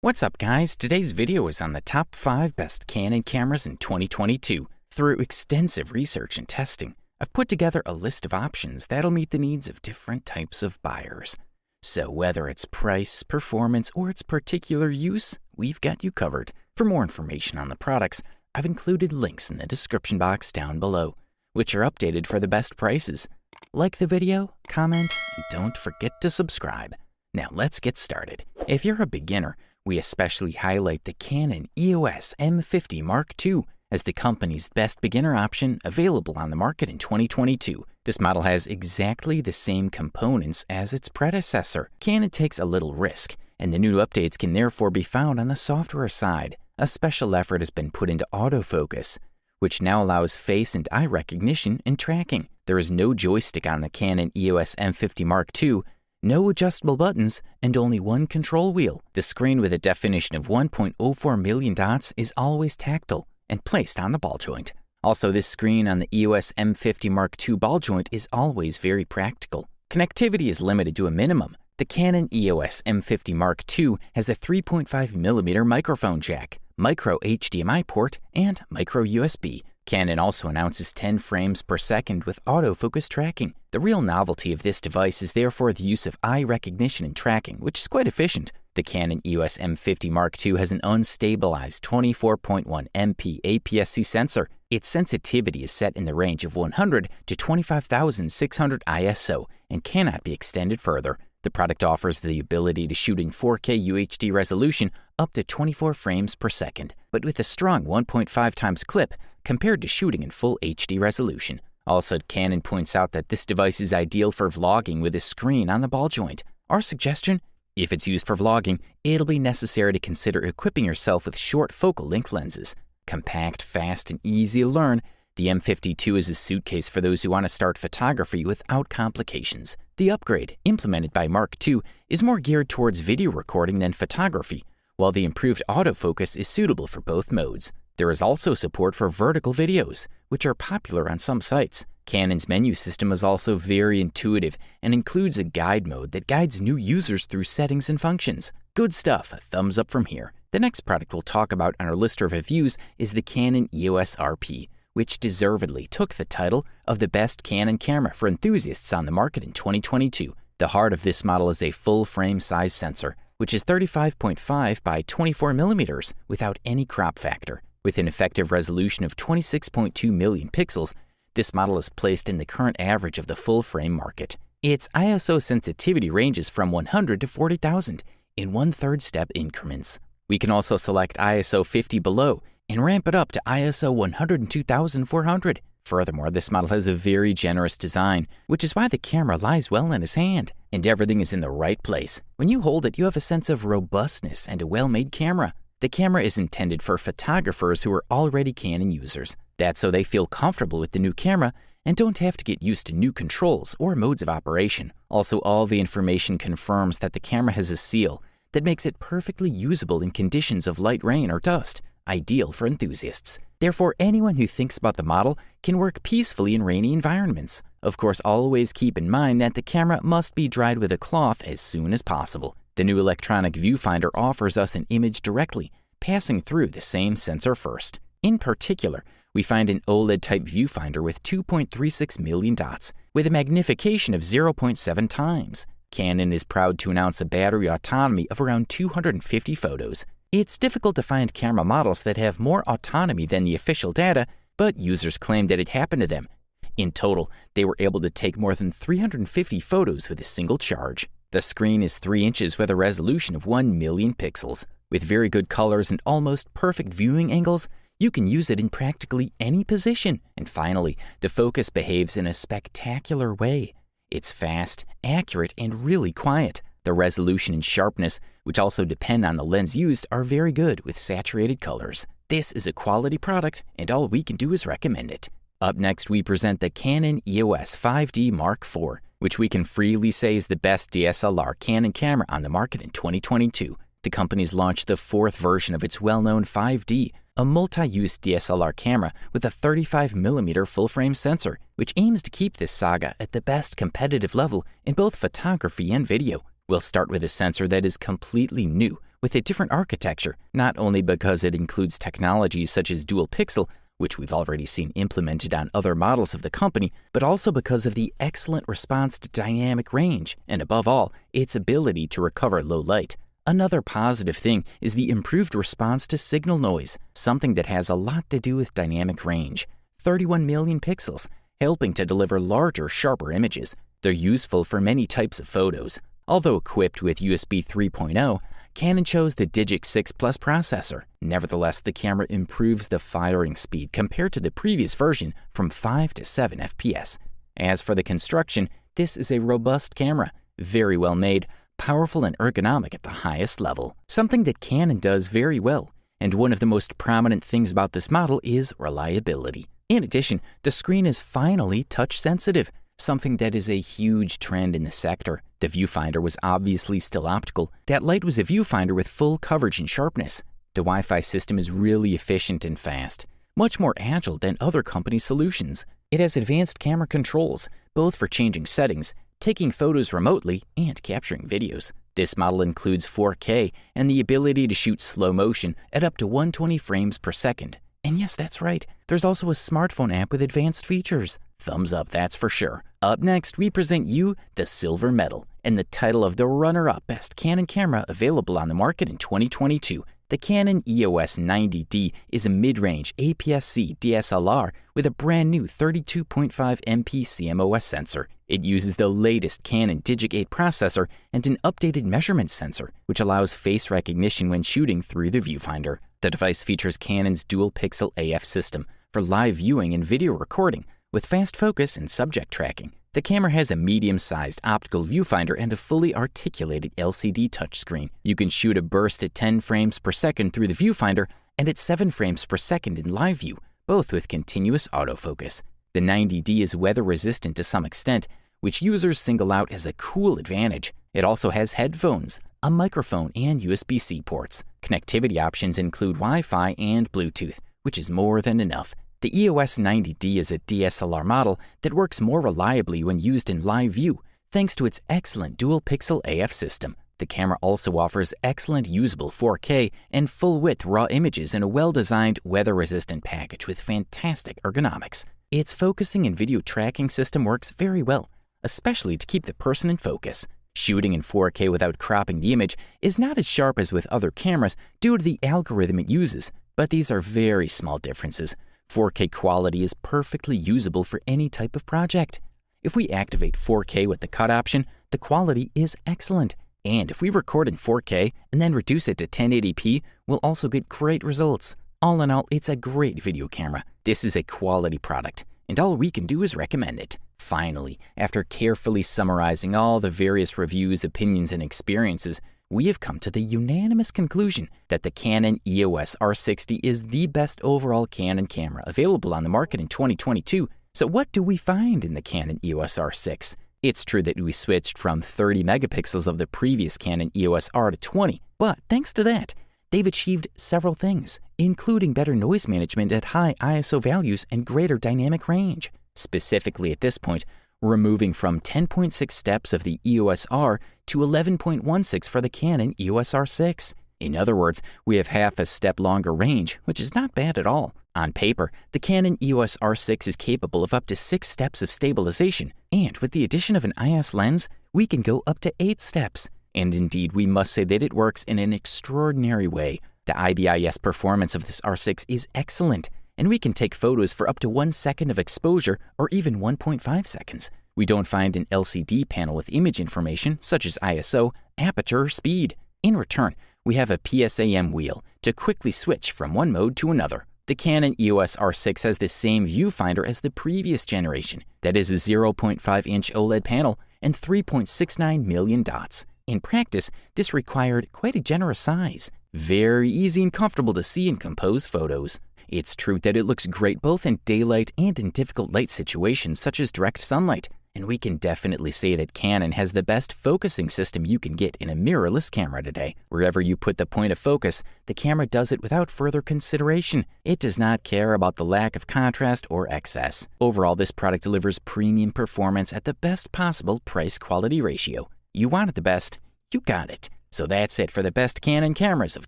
What's up, guys? Today's video is on the top 5 best Canon cameras in 2022. Through extensive research and testing, I've put together a list of options that'll meet the needs of different types of buyers. So whether it's price, performance, or its particular use, we've got you covered. For more information on the products, I've included links in the description box down below, which are updated for the best prices. Like the video, comment, and don't forget to subscribe. Now let's get started. If you're a beginner, we especially highlight the Canon EOS M50 Mark II as the company's best beginner option available on the market in 2022. This model has exactly the same components as its predecessor. Canon takes a little risk, and the new updates can therefore be found on the software side. A special effort has been put into autofocus, which now allows face and eye recognition and tracking. There is no joystick on the Canon EOS M50 Mark II, no adjustable buttons, and only one control wheel. The screen with a definition of 1.04 million dots is always tactile and placed on the ball joint. Also, this screen on the EOS M50 Mark II ball joint is always very practical. Connectivity is limited to a minimum. The Canon EOS M50 Mark II has a 3.5mm microphone jack, micro HDMI port, and micro USB. Canon also announces 10 frames per second with autofocus tracking. The real novelty of this device is therefore the use of eye recognition and tracking, which is quite efficient. The Canon EOS M50 Mark II has an unstabilized 24.1 MP APS-C sensor. Its sensitivity is set in the range of 100 to 25,600 ISO and cannot be extended further. The product offers the ability to shoot in 4K UHD resolution up to 24 frames per second, but with a strong 1.5 times clip compared to shooting in full HD resolution. Also, Canon points out that this device is ideal for vlogging with a screen on the ball joint. Our suggestion? If it's used for vlogging, it'll be necessary to consider equipping yourself with short focal length lenses. Compact, fast, and easy to learn, the M52 is a suitcase for those who want to start photography without complications. The upgrade, implemented by Mark II, is more geared towards video recording than photography, while the improved autofocus is suitable for both modes. There is also support for vertical videos, which are popular on some sites. Canon's menu system is also very intuitive and includes a guide mode that guides new users through settings and functions. Good stuff, a thumbs up from here. The next product we'll talk about on our list of reviews is the Canon EOS RP, which deservedly took the title of the best Canon camera for enthusiasts on the market in 2022. The heart of this model is a full-frame size sensor, which is 35.5 by 24mm without any crop factor. With an effective resolution of 26.2 million pixels, this model is placed in the current average of the full-frame market. Its ISO sensitivity ranges from 100 to 40,000 in 1/3 step increments. We can also select ISO 50 below and ramp it up to ISO 102,400. Furthermore, this model has a very generous design, which is why the camera lies well in his hand, and everything is in the right place. When you hold it, you have a sense of robustness and a well-made camera. The camera is intended for photographers who are already Canon users. That's so they feel comfortable with the new camera and don't have to get used to new controls or modes of operation. Also, all the information confirms that the camera has a seal that makes it perfectly usable in conditions of light rain or dust, ideal for enthusiasts. Therefore, anyone who thinks about the model can work peacefully in rainy environments. Of course, always keep in mind that the camera must be dried with a cloth as soon as possible. The new electronic viewfinder offers us an image directly, passing through the same sensor first. In particular, we find an OLED-type viewfinder with 2.36 million dots, with a magnification of 0.7 times. Canon is proud to announce a battery autonomy of around 250 photos. It's difficult to find camera models that have more autonomy than the official data, but users claim that it happened to them. In total, they were able to take more than 350 photos with a single charge. The screen is 3 inches with a resolution of 1 million pixels. With very good colors and almost perfect viewing angles, you can use it in practically any position. And finally, the focus behaves in a spectacular way. It's fast, accurate, and really quiet. The resolution and sharpness, which also depend on the lens used, are very good with saturated colors. This is a quality product, and all we can do is recommend it. Up next, we present the Canon EOS 5D Mark IV, which we can freely say is the best DSLR Canon camera on the market in 2022. The company's launched the 4th version of its well-known 5D, a multi-use DSLR camera with a 35mm full-frame sensor, which aims to keep this saga at the best competitive level in both photography and video. We'll start with a sensor that is completely new, with a different architecture, not only because it includes technologies such as dual pixel, which we've already seen implemented on other models of the company, but also because of the excellent response to dynamic range, and above all, its ability to recover low light. Another positive thing is the improved response to signal noise, something that has a lot to do with dynamic range. 31 million pixels, helping to deliver larger, sharper images. They're useful for many types of photos. Although equipped with USB 3.0, Canon chose the Digic 6 Plus processor. Nevertheless, the camera improves the firing speed compared to the previous version from 5 to 7 FPS. As for the construction, this is a robust camera, very well made, powerful and ergonomic at the highest level, something that Canon does very well. And one of the most prominent things about this model is reliability. In addition, the screen is finally touch-sensitive, something that is a huge trend in the sector. The viewfinder was obviously still optical. That light was a viewfinder with full coverage and sharpness. The Wi-Fi system is really efficient and fast, much more agile than other company solutions. It has advanced camera controls, both for changing settings, taking photos remotely, and capturing videos. This model includes 4K and the ability to shoot slow motion at up to 120 frames per second. And yes, that's right, there's also a smartphone app with advanced features. Thumbs up, that's for sure. Up next, we present you the silver medal and the title of the runner-up best Canon camera available on the market in 2022. The Canon EOS 90D is a mid-range APS-C DSLR with a brand new 32.5 MP CMOS sensor. It uses the latest Canon Digic 8 processor and an updated measurement sensor, which allows face recognition when shooting through the viewfinder. The device features Canon's dual pixel AF system for live viewing and video recording, with fast focus and subject tracking. The camera has a medium-sized optical viewfinder and a fully articulated LCD touchscreen. You can shoot a burst at 10 frames per second through the viewfinder and at 7 frames per second in live view, both with continuous autofocus. The 90D is weather-resistant to some extent, which users single out as a cool advantage. It also has headphones, a microphone, and USB-C ports. Connectivity options include Wi-Fi and Bluetooth, which is more than enough. The EOS 90D is a DSLR model that works more reliably when used in live view, thanks to its excellent dual-pixel AF system. The camera also offers excellent usable 4K and full-width RAW images in a well-designed, weather-resistant package with fantastic ergonomics. Its focusing and video tracking system works very well, especially to keep the person in focus. Shooting in 4K without cropping the image is not as sharp as with other cameras due to the algorithm it uses, but these are very small differences. 4K quality is perfectly usable for any type of project. If we activate 4K with the cut option, the quality is excellent. And if we record in 4K and then reduce it to 1080p, we'll also get great results. All in all, it's a great video camera. This is a quality product, and all we can do is recommend it. Finally, after carefully summarizing all the various reviews, opinions, and experiences, we have come to the unanimous conclusion that the Canon EOS R60 is the best overall Canon camera available on the market in 2022. So what do we find in the Canon EOS R6? It's true that we switched from 30 megapixels of the previous Canon EOS R to 20, but thanks to that, they've achieved several things, including better noise management at high ISO values and greater dynamic range. Specifically at this point, removing from 10.6 steps of the EOS R to 11.16 for the Canon EOS R6. In other words, we have half a step longer range, which is not bad at all. On paper, the Canon EOS R6 is capable of up to 6 steps of stabilization, and with the addition of an IS lens, we can go up to 8 steps. And indeed, we must say that it works in an extraordinary way. The IBIS performance of this R6 is excellent, and we can take photos for up to 1 second of exposure or even 1.5 seconds. We don't find an LCD panel with image information such as ISO, aperture, or speed. In return, we have a PSAM wheel to quickly switch from one mode to another. The Canon EOS R6 has the same viewfinder as the previous generation. That is a 0.5-inch OLED panel and 3.69 million dots. In practice, this required quite a generous size. Very easy and comfortable to see and compose photos. It's true that it looks great both in daylight and in difficult light situations such as direct sunlight, and we can definitely say that Canon has the best focusing system you can get in a mirrorless camera today. Wherever you put the point of focus, the camera does it without further consideration. It does not care about the lack of contrast or excess. Overall, this product delivers premium performance at the best possible price-quality ratio. You wanted the best, you got it. So that's it for the best Canon cameras of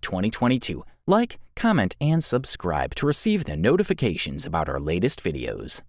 2022. Like, comment, and subscribe to receive the notifications about our latest videos.